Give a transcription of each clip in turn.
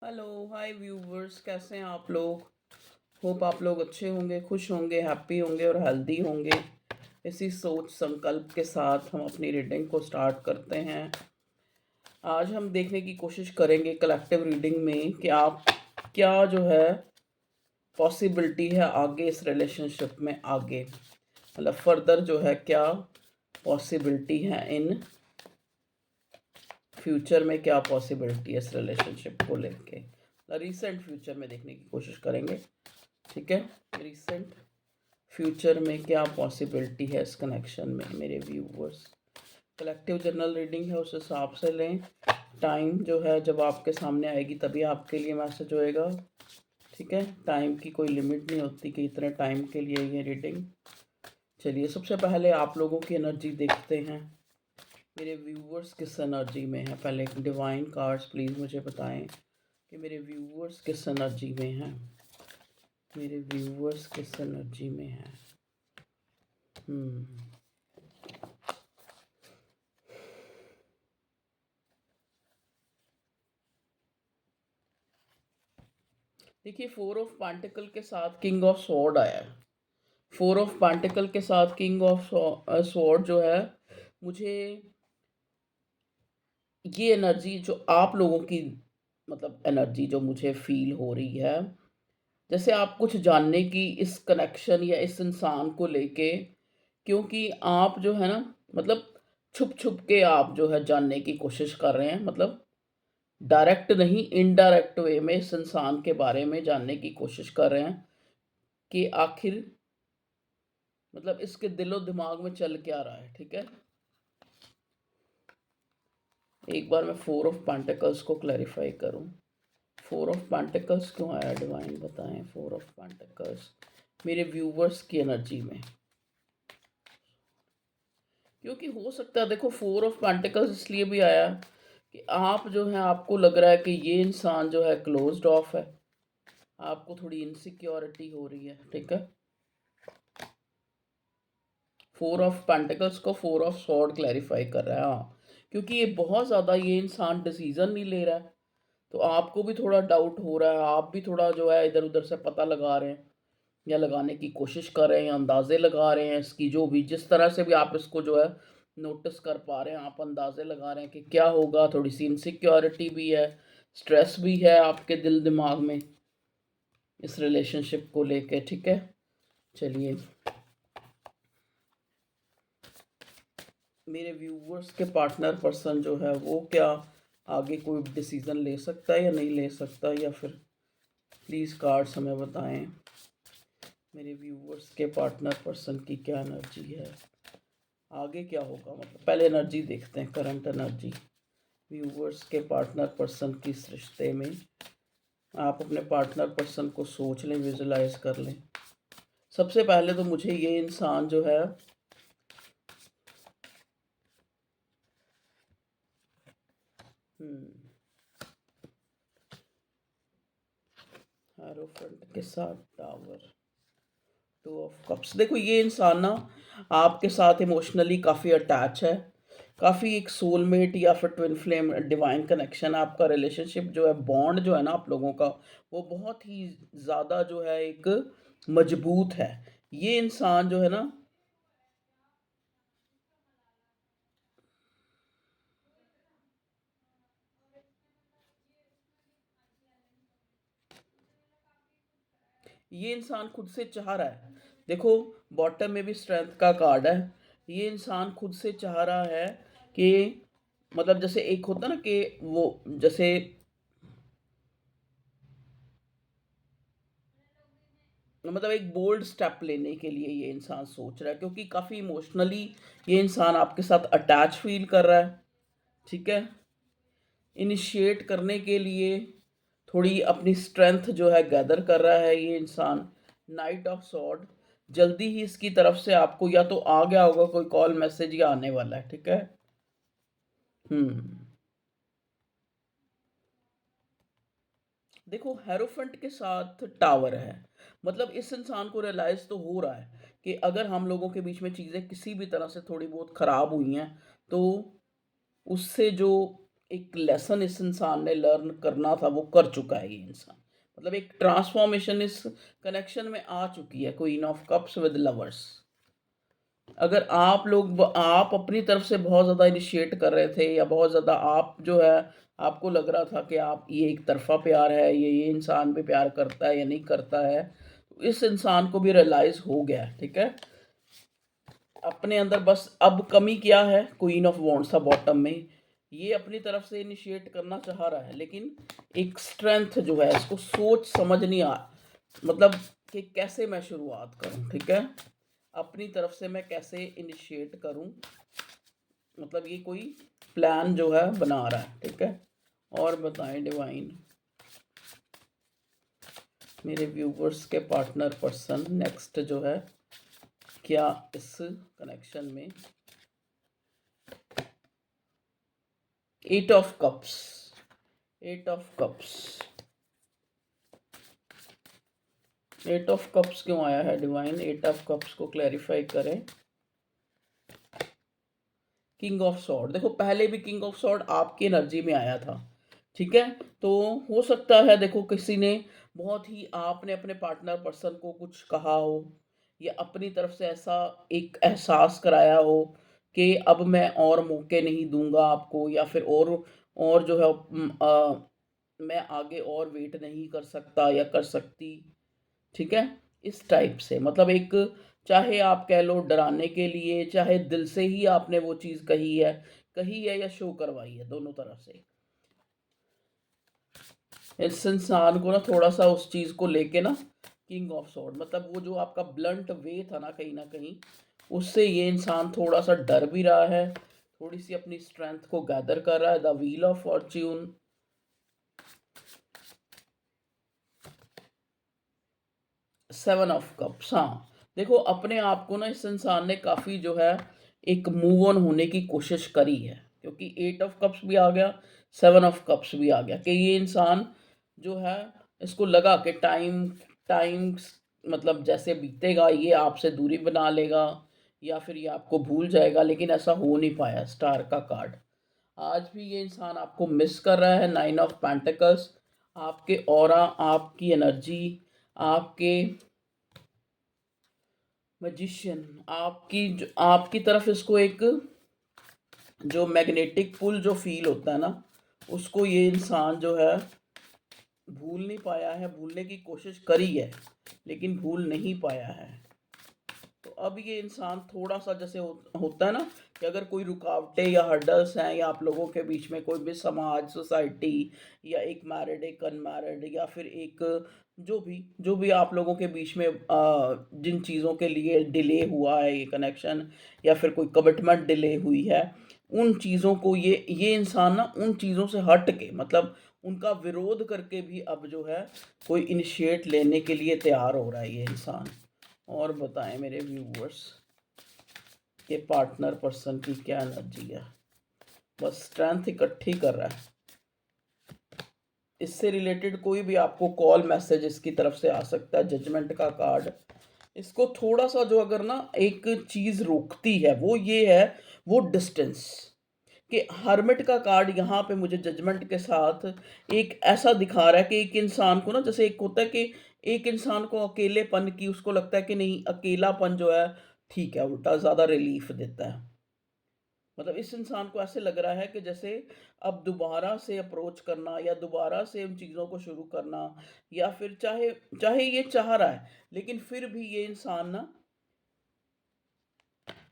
Hello hi viewers, कैसे हैं आप लोग। होप आप लोग अच्छे होंगे, खुश होंगे, हैप्पी होंगे और हेल्दी होंगे। इसी सोच संकल्प के साथ हम अपनी रीडिंग को स्टार्ट करते हैं। आज हम देखने की कोशिश करेंगे कलेक्टिव रीडिंग में कि आप क्या जो है पॉसिबिलिटी है आगे इस रिलेशनशिप में, आगे मतलब फर्दर जो है क्या पॉसिबिलिटी है इन फ्यूचर में, क्या पॉसिबिलिटी है इस रिलेशनशिप को लेके। रिसेंट फ्यूचर में देखने की कोशिश करेंगे। ठीक है, रिसेंट फ्यूचर में क्या पॉसिबिलिटी है इस कनेक्शन में मेरे व्यूवर्स। कलेक्टिव जनरल रीडिंग है, उस हिसाब से लें। टाइम जो है जब आपके सामने आएगी तभी आपके लिए मैसेज होएगा। ठीक है, टाइम की कोई लिमिट नहीं होती कि इतने टाइम के लिए ये रीडिंग। चलिए सबसे पहले आप लोगों की एनर्जी देखते हैं। मेरे व्यूवर्स किस एनर्जी में है, पहले डिवाइन कार्ड्स प्लीज़ मुझे बताएं कि मेरे व्यूवर्स किस एनर्जी में हैं। मेरे व्यूवर्स किस एनर्जी में हैं। हम्म देखिए, फोर ऑफ पेंटिकल के साथ किंग ऑफ स्वॉर्ड आया है। फोर ऑफ पेंटिकल के साथ किंग ऑफ स्वॉर्ड जो है, मुझे ये एनर्जी जो आप लोगों की, मतलब एनर्जी जो मुझे फील हो रही है, जैसे आप कुछ जानने की इस कनेक्शन या इस इंसान को लेके, क्योंकि आप जो है ना, मतलब छुप छुप के आप जो है जानने की कोशिश कर रहे हैं, मतलब डायरेक्ट नहीं इनडायरेक्ट वे में इस इंसान के बारे में जानने की कोशिश कर रहे हैं कि आखिर मतलब इसके दिलो दिमाग में चल क्या रहा है। ठीक है, एक बार मैं फोर ऑफ पेंटिकल्स को क्लैरिफाई करूं। फोर ऑफ पेंटिकल्स क्यों आया, डिवाइन बताएं। फोर ऑफ पेंटिकल्स मेरे व्यूवर्स की एनर्जी में, क्योंकि हो सकता है, देखो फोर ऑफ पेंटिकल्स इसलिए भी आया कि आप जो है, आपको लग रहा है कि ये इंसान जो है क्लोज्ड ऑफ है, आपको थोड़ी इनसिक्योरिटी हो रही है। ठीक है, फोर ऑफ पेंटिकल्स को फोर ऑफ स्वॉर्ड क्लैरिफाई कर रहा है। हाँ, क्योंकि ये बहुत ज़्यादा, ये इंसान डिसीजन नहीं ले रहा है, तो आपको भी थोड़ा डाउट हो रहा है, आप भी थोड़ा जो है इधर उधर से पता लगा रहे हैं या लगाने की कोशिश कर रहे हैं या अंदाजे लगा रहे हैं इसकी, जो भी जिस तरह से भी आप इसको जो है नोटिस कर पा रहे हैं, आप अंदाजे लगा रहे हैं कि क्या होगा। थोड़ी सी इनसिक्योरिटी भी है, स्ट्रेस भी है आपके दिल दिमाग में इस रिलेशनशिप को लेके। ठीक है, चलिए मेरे व्यूवर्स के पार्टनर पर्सन जो है वो क्या आगे कोई डिसीजन ले सकता है या नहीं ले सकता, या फिर प्लीज़ कार्ड्स हमें बताएं मेरे व्यूवर्स के पार्टनर पर्सन की क्या एनर्जी है, आगे क्या होगा। मतलब पहले एनर्जी देखते हैं, करंट एनर्जी व्यूवर्स के पार्टनर पर्सन की इस रिश्ते में। आप अपने पार्टनर पर्सन को सोच लें, विजुलाइज कर लें। सबसे पहले तो मुझे ये इंसान जो है, हेरोफेंट के साथ टावर, टू ऑफ कप्स। देखो ये इंसान ना आपके साथ इमोशनली काफ़ी अटैच है, काफ़ी एक सोलमेट या फिर ट्विन फ्लेम डिवाइन कनेक्शन। आपका रिलेशनशिप जो है, बॉन्ड जो है ना आप लोगों का, वो बहुत ही ज़्यादा जो है एक मजबूत है। ये इंसान जो है ना, ये इंसान खुद से चाह रहा है। देखो बॉटम में भी स्ट्रेंथ का कार्ड है। ये इंसान खुद से चाह रहा है कि, मतलब जैसे एक होता ना कि वो, जैसे मतलब एक बोल्ड स्टेप लेने के लिए ये इंसान सोच रहा है, क्योंकि काफ़ी इमोशनली ये इंसान आपके साथ अटैच फील कर रहा है। ठीक है, इनिशिएट करने के लिए थोड़ी अपनी स्ट्रेंथ जो है गैदर कर रहा है ये इंसान। नाइट ऑफ सॉर्ड, जल्दी ही इसकी तरफ से आपको या तो आ गया होगा कोई कॉल मैसेज या आने वाला है। ठीक है, हम्म देखो हेरोफेंट के साथ टावर है, मतलब इस इंसान को रियलाइज तो हो रहा है कि अगर हम लोगों के बीच में चीज़ें किसी भी तरह से थोड़ी बहुत ख़राब हुई हैं, तो उससे जो एक लेसन इस इंसान ने लर्न करना था वो कर चुका है ये इंसान। मतलब एक ट्रांसफॉर्मेशन इस कनेक्शन में आ चुकी है, queen of cups with lovers. अगर आप अपनी तरफ से बहुत ज़्यादा इनिशिएट कर रहे थे, या बहुत ज़्यादा आप जो है आपको लग रहा था कि आप ये एक तरफा प्यार है, ये इंसान भी प्यार करता है या नहीं करता है, तो इस इंसान को भी रियलाइज़ हो गया है, ठीक है। अपने अंदर बस अब कमी क्या है, क्वीन ऑफ वॉन्ड्स था बॉटम में, ये अपनी तरफ से इनिशिएट करना चाह रहा है, लेकिन एक स्ट्रेंथ जो है, इसको सोच समझ नहीं आ, मतलब कि कैसे मैं शुरुआत करूं, ठीक है, अपनी तरफ से मैं कैसे इनिशिएट करूं, मतलब ये कोई प्लान जो है बना रहा है, ठीक है। और बताएं डिवाइन, मेरे व्यूवर्स के पार्टनर पर्सन नेक्स्ट जो है क्या इस कनेक्शन में, 8 of cups, 8 of cups, 8 of cups क्यों आया है डिवाइन, 8 ऑफ कप्स को क्लैरिफाई करें। किंग ऑफ सॉर्ड, देखो पहले भी किंग ऑफ सॉर्ड आपकी एनर्जी में आया था, ठीक है। तो हो सकता है देखो किसी ने बहुत ही, आपने अपने पार्टनर पर्सन को कुछ कहा हो, या अपनी तरफ से ऐसा एक एहसास कराया हो कि अब मैं और मौके नहीं दूंगा आपको, या फिर और जो है मैं आगे और वेट नहीं कर सकता या कर सकती, ठीक है। इस टाइप से, मतलब एक, चाहे आप कह लो डराने के लिए, चाहे दिल से ही आपने वो चीज़ कही है या शो करवाई है, दोनों तरफ से इस इंसान को ना थोड़ा सा उस चीज़ को लेके ना, किंग ऑफ सॉर्ड मतलब वो जो आपका ब्लंट वे था ना कहीं, उससे ये इंसान थोड़ा सा डर भी रहा है, थोड़ी सी अपनी स्ट्रेंथ को गैदर कर रहा है। The wheel of Fortune, 7 of cups, हाँ देखो अपने आप को ना इस इंसान ने काफ़ी जो है एक मूव ऑन होने की कोशिश करी है, क्योंकि 8 ऑफ कप्स भी आ गया, 7 ऑफ कप्स भी आ गया, कि ये इंसान जो है, इसको लगा कि टाइम टाइम मतलब जैसे बीतेगा ये आपसे दूरी बना लेगा, या फिर ये आपको भूल जाएगा, लेकिन ऐसा हो नहीं पाया। स्टार का कार्ड, आज भी ये इंसान आपको मिस कर रहा है। 9 ऑफ पेंटिकल्स, आपके ऑरा, आपकी एनर्जी, आपके मैजिशियन, आपकी तरफ इसको एक जो मैग्नेटिक पुल जो फील होता है ना, उसको ये इंसान जो है भूल नहीं पाया है, भूलने की कोशिश करी है लेकिन भूल नहीं पाया है। तो अब ये इंसान थोड़ा सा जैसे होता है ना, कि अगर कोई रुकावटें या हर्डल्स हैं, या आप लोगों के बीच में कोई भी समाज, सोसाइटी, या एक मैरिड एक अनमैरिड, या फिर एक जो भी आप लोगों के बीच में जिन चीज़ों के लिए डिले हुआ है ये कनेक्शन, या फिर कोई कमिटमेंट डिले हुई है, उन चीज़ों को ये इंसान ना उन चीज़ों से हट के, मतलब उनका विरोध करके भी अब जो है कोई इनिशिएट लेने के लिए तैयार हो रहा है ये इंसान। और बताएं मेरे व्यूवर्स के पार्टनर पर्सन की क्या एनर्जी है, बस स्ट्रेंथ इकट्ठी कर रहा है। इससे रिलेटेड कोई भी आपको कॉल मैसेज इसकी तरफ से आ सकता है। जजमेंट का कार्ड, इसको थोड़ा सा जो अगर ना एक चीज़ रोकती है वो ये है, वो डिस्टेंस, कि हर्मिट का कार्ड यहाँ पे मुझे जजमेंट के साथ एक ऐसा दिखा रहा है कि एक इंसान को ना, जैसे एक होता है कि एक इंसान को अकेलेपन की, उसको लगता है कि नहीं अकेलापन जो है ठीक है, उल्टा ज़्यादा रिलीफ देता है। मतलब इस इंसान को ऐसे लग रहा है कि जैसे अब दोबारा से अप्रोच करना, या दोबारा से उन चीज़ों को शुरू करना, या फिर चाहे चाहे ये चाह रहा है, लेकिन फिर भी ये इंसान ना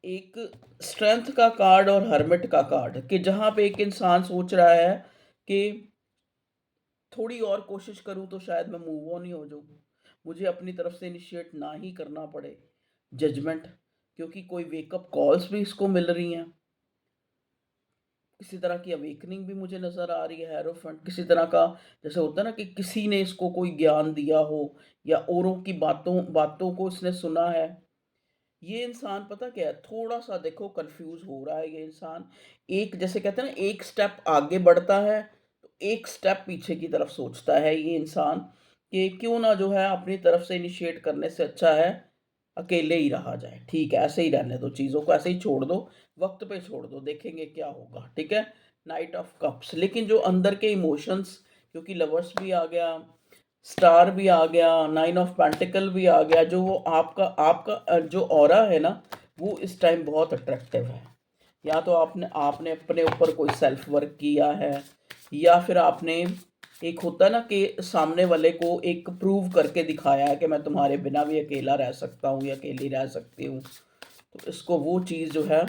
एक स्ट्रेंथ का कार्ड और हर्मिट का कार्ड, कि जहाँ पे एक इंसान सोच रहा है कि थोड़ी और कोशिश करूँ तो शायद मैं मूव ऑन ही हो जाऊँ, मुझे अपनी तरफ से इनिशिएट ना ही करना पड़े। जजमेंट, क्योंकि कोई वेकअप कॉल्स भी इसको मिल रही हैं, किसी तरह की अवेकनिंग भी मुझे नज़र आ रही है। हेरोफेंट, किसी तरह का जैसे होता है ना कि किसी ने इसको कोई ज्ञान दिया हो, या औरों की बातों बातों को इसने सुना है। ये इंसान पता क्या है, थोड़ा सा देखो कंफ्यूज हो रहा है ये इंसान, एक जैसे कहते हैं ना एक स्टेप आगे बढ़ता है तो एक स्टेप पीछे की तरफ सोचता है ये इंसान, कि क्यों ना जो है अपनी तरफ से इनिशिएट करने से अच्छा है अकेले ही रहा जाए, ठीक है ऐसे ही रहने दो, चीज़ों को ऐसे ही छोड़ दो, वक्त पे छोड़ दो, देखेंगे क्या होगा, ठीक है। नाइट ऑफ कप्स, लेकिन जो अंदर के इमोशंस, क्योंकि लवर्स भी आ गया, स्टार भी आ गया, नाइन ऑफ पेंटिकल भी आ गया, जो वो आपका आपका जो ऑरा है ना, वो इस टाइम बहुत अट्रैक्टिव है। या तो आपने आपने अपने ऊपर कोई सेल्फ वर्क किया है, या फिर आपने, एक होता है ना कि सामने वाले को एक प्रूव करके दिखाया है कि मैं तुम्हारे बिना भी अकेला रह सकता हूँ या अकेली रह सकती हूँ। तो इसको वो चीज़ जो है,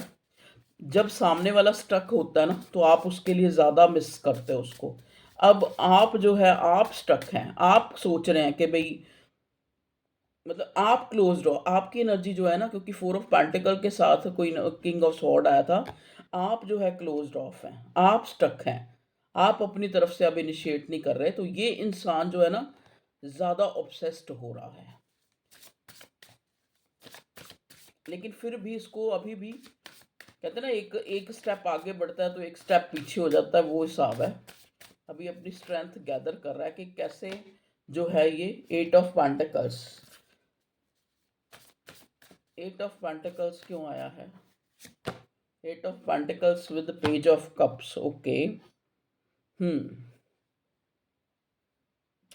जब सामने वाला स्टक होता है ना, तो आप उसके लिए ज़्यादा मिस करते हो उसको। अब आप जो है, आप स्टक हैं, आप सोच रहे हैं कि भाई, मतलब आप क्लोज्ड हो, आपकी एनर्जी जो है ना, क्योंकि फोर ऑफ पेंटिकल के साथ कोई किंग ऑफ स्वॉर्ड आया था, आप जो है क्लोज्ड ऑफ हैं, आप स्टक हैं, आप अपनी तरफ से अब इनिशिएट नहीं कर रहे। तो ये इंसान जो है ना, ज़्यादा ऑब्सेस्ड हो रहा है, लेकिन फिर भी इसको अभी भी कहते हैं ना, एक एक स्टेप आगे बढ़ता है तो एक स्टेप पीछे हो जाता है, वो हिसाब है। अभी अपनी स्ट्रेंथ गैदर कर रहा है कि कैसे जो है ये eight of pentacles, eight of pentacles क्यों आया है, eight of pentacles with page of cups. Okay,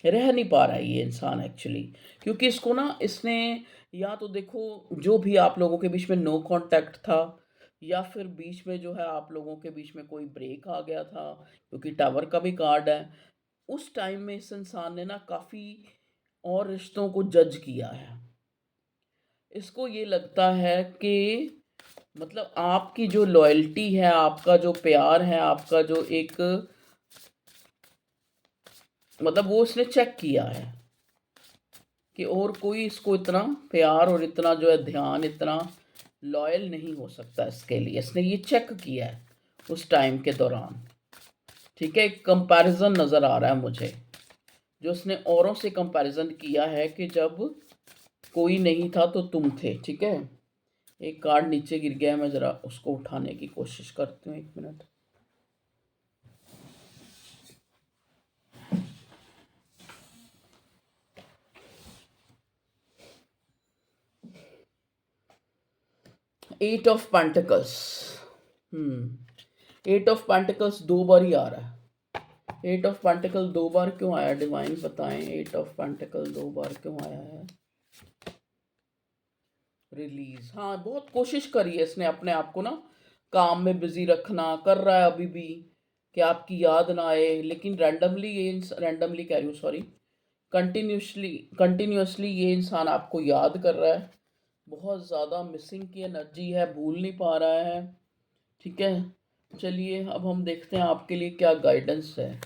रह नहीं पा रहा है ये इंसान एक्चुअली, क्योंकि इसको ना, इसने, या तो देखो, जो भी आप लोगों के बीच में नो कांटेक्ट था, या फिर बीच में जो है आप लोगों के बीच में कोई ब्रेक आ गया था, क्योंकि टावर का भी कार्ड है। उस टाइम में इस इंसान ने ना काफ़ी और रिश्तों को जज किया है। इसको ये लगता है कि मतलब आपकी जो लॉयल्टी है, आपका जो प्यार है, आपका जो एक, मतलब वो उसने चेक किया है कि और कोई इसको इतना प्यार और इतना जो है ध्यान, इतना लॉयल नहीं हो सकता इसके लिए। इसने ये चेक किया है उस टाइम के दौरान। ठीक है, एक कंपैरिजन नज़र आ रहा है मुझे, जो उसने औरों से कंपैरिजन किया है कि जब कोई नहीं था तो तुम थे। ठीक है, एक कार्ड नीचे गिर गया है, मैं ज़रा उसको उठाने की कोशिश करती हूँ, एक मिनट। Eight of pentacles, eight of pentacles दो बार ही आ रहा है। एट ऑफ पेंटिकल दो बार क्यों आया, डिवाइन बताएं, एट ऑफ पेंटिकल दो बार क्यों आया है। रिलीज, हाँ, बहुत कोशिश करी है इसने अपने आप को ना काम में बिजी रखना, कर रहा है अभी भी, कि आपकी याद ना आए, लेकिन रैंडमली ये, रैंडमली कह रही हूँ, सॉरी, कंटिन्यूसली कंटिन्यूसली ये इंसान आपको याद कर रहा है। बहुत ज़्यादा मिसिंग की एनर्जी है, भूल नहीं पा रहा है। ठीक है, चलिए अब हम देखते हैं आपके लिए क्या गाइडेंस है,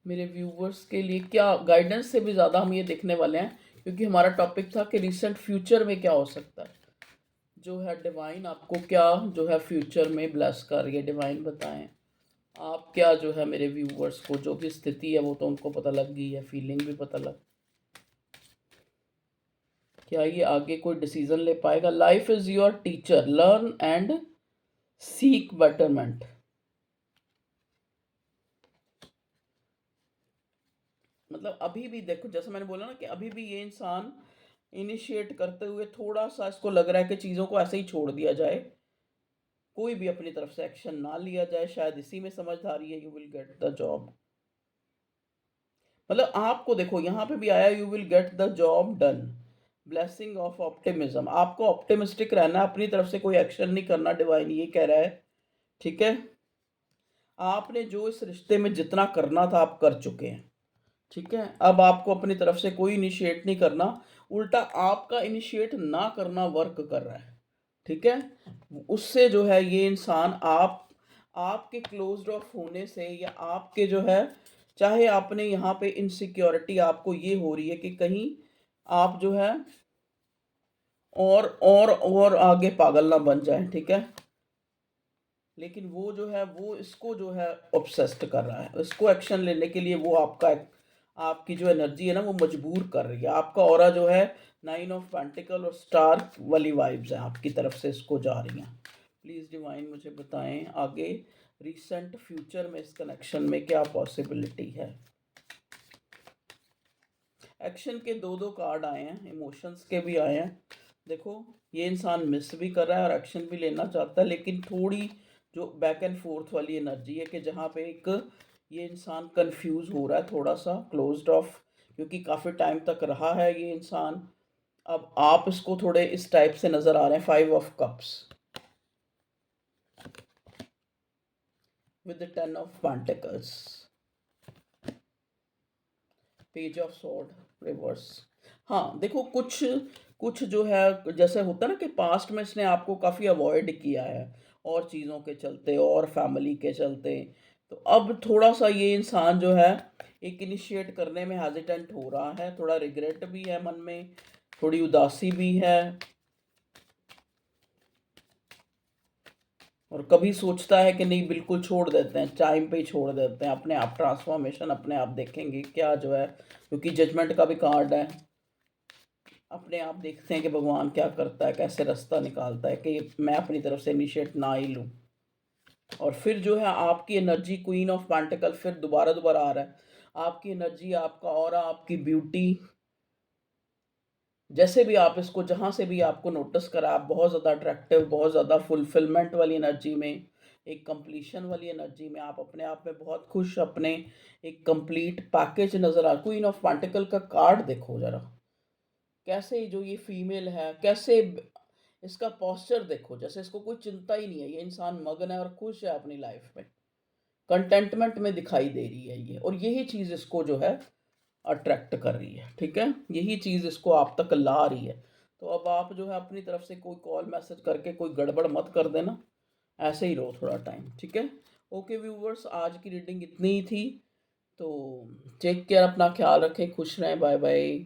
मेरे व्यूवर्स के लिए क्या गाइडेंस। से भी ज़्यादा हम ये देखने वाले हैं, क्योंकि हमारा टॉपिक था कि रिसेंट फ्यूचर में क्या हो सकता है, जो है डिवाइन आपको क्या जो है फ्यूचर में ब्लेस कर रही है। डिवाइन बताएं आप क्या जो है मेरे व्यूवर्स को, जो भी स्थिति है वो तो उनको पता लग गई है, फीलिंग भी पता लग, क्या ये आगे कोई डिसीजन ले पाएगा। Life is your teacher, learn and seek betterment. मतलब अभी भी देखो, जैसे मैंने बोला ना कि अभी भी ये इंसान इनिशिएट करते हुए थोड़ा सा इसको लग रहा है कि चीज़ों को ऐसे ही छोड़ दिया जाए, कोई भी अपनी तरफ से एक्शन ना लिया जाए। शायद इसी में समझदारी है। You will get the job, मतलब आपको देखो यहाँ पे भी आया, you will get the job done, blessing of optimism. आपको ऑप्टिमिस्टिक रहना है, अपनी तरफ से कोई एक्शन नहीं करना, डिवाइन ये कह रहा है। ठीक है, आपने जो इस रिश्ते में जितना करना था आप कर चुके हैं। ठीक है, अब आपको अपनी तरफ से कोई इनिशिएट नहीं करना, उल्टा आपका इनिशिएट ना करना वर्क कर रहा है। ठीक है, उससे जो है ये इंसान आपके क्लोज्ड ऑफ होने से, या आपके जो है, चाहे आपने यहाँ पे इनसिक्योरिटी आपको ये हो रही है कि कहीं आप जो है और आगे पागल ना बन जाए। ठीक है, लेकिन वो जो है वो इसको जो है ऑब्सेस्ड कर रहा है, इसको एक्शन लेने के लिए वो आपकी जो एनर्जी है ना वो मजबूर कर रही है। आपका ऑरा जो है नाइन ऑफ पेंटिकल और स्टार वाली वाइब्स हैं आपकी तरफ से इसको जा रही हैं। प्लीज़ डिवाइन मुझे बताएं आगे रिसेंट फ्यूचर में इस कनेक्शन में क्या पॉसिबिलिटी है। एक्शन के दो दो कार्ड आए हैं, इमोशंस के भी आए हैं। देखो, ये इंसान मिस भी कर रहा है और एक्शन भी लेना चाहता है, लेकिन थोड़ी जो बैक एंड फोर्थ वाली एनर्जी है कि जहाँ पे एक ये इंसान कंफ्यूज हो रहा है, थोड़ा सा क्लोज्ड ऑफ, क्योंकि काफ़ी टाइम तक रहा है ये इंसान। अब आप इसको थोड़े इस टाइप से नज़र आ रहे हैं, 5 of cups with the 10 of pentacles, page of sword reverse. हाँ देखो, कुछ कुछ जो है जैसे होता है ना कि पास्ट में इसने आपको काफ़ी अवॉइड किया है और चीज़ों के चलते और फैमिली के चलते, तो अब थोड़ा सा ये इंसान जो है एक इनिशिएट करने में हेजिटेंट हो रहा है, थोड़ा रिग्रेट भी है मन में, थोड़ी उदासी भी है, और कभी सोचता है कि नहीं बिल्कुल छोड़ देते हैं, टाइम पे ही छोड़ देते हैं, अपने आप ट्रांसफॉर्मेशन अपने आप देखेंगे क्या जो है, क्योंकि जजमेंट का भी कार्ड है। अपने आप देखते हैं कि भगवान क्या करता है, कैसे रास्ता निकालता है कि मैं अपनी तरफ से इनिशिएट ना ही लूँ। और फिर जो है आपकी एनर्जी क्वीन ऑफ पेंटिकल फिर दोबारा दोबारा आ रहा है, आपकी एनर्जी, आपका ऑरा, आपकी ब्यूटी, जैसे भी आप इसको जहाँ से भी आपको नोटिस करा, आप बहुत ज़्यादा अट्रैक्टिव, बहुत ज़्यादा फुलफिलमेंट वाली एनर्जी में, एक कंप्लीशन वाली एनर्जी में, आप अपने आप में बहुत खुश, अपने एक कंप्लीट पैकेज नज़र आ। क्वीन ऑफ पेंटिकल का कार्ड देखो ज़रा, कैसे जो ये फीमेल है, कैसे इसका पोस्चर देखो, जैसे इसको कोई चिंता ही नहीं है, ये इंसान मगन है और खुश है अपनी लाइफ में, कंटेंटमेंट में दिखाई दे रही है ये, और यही चीज़ इसको जो है अट्रैक्ट कर रही है, ठीक है, यही चीज़ इसको आप तक ला रही है। तो अब आप जो है अपनी तरफ से कोई कॉल मैसेज करके कोई गड़बड़ मत कर देना, ऐसे ही रहो थोड़ा टाइम, ठीक है। ओके व्यूवर्स, आज की रीडिंग इतनी ही थी, तो टेक केयर, अपना ख्याल रखें, खुश रहें, बाय बाय।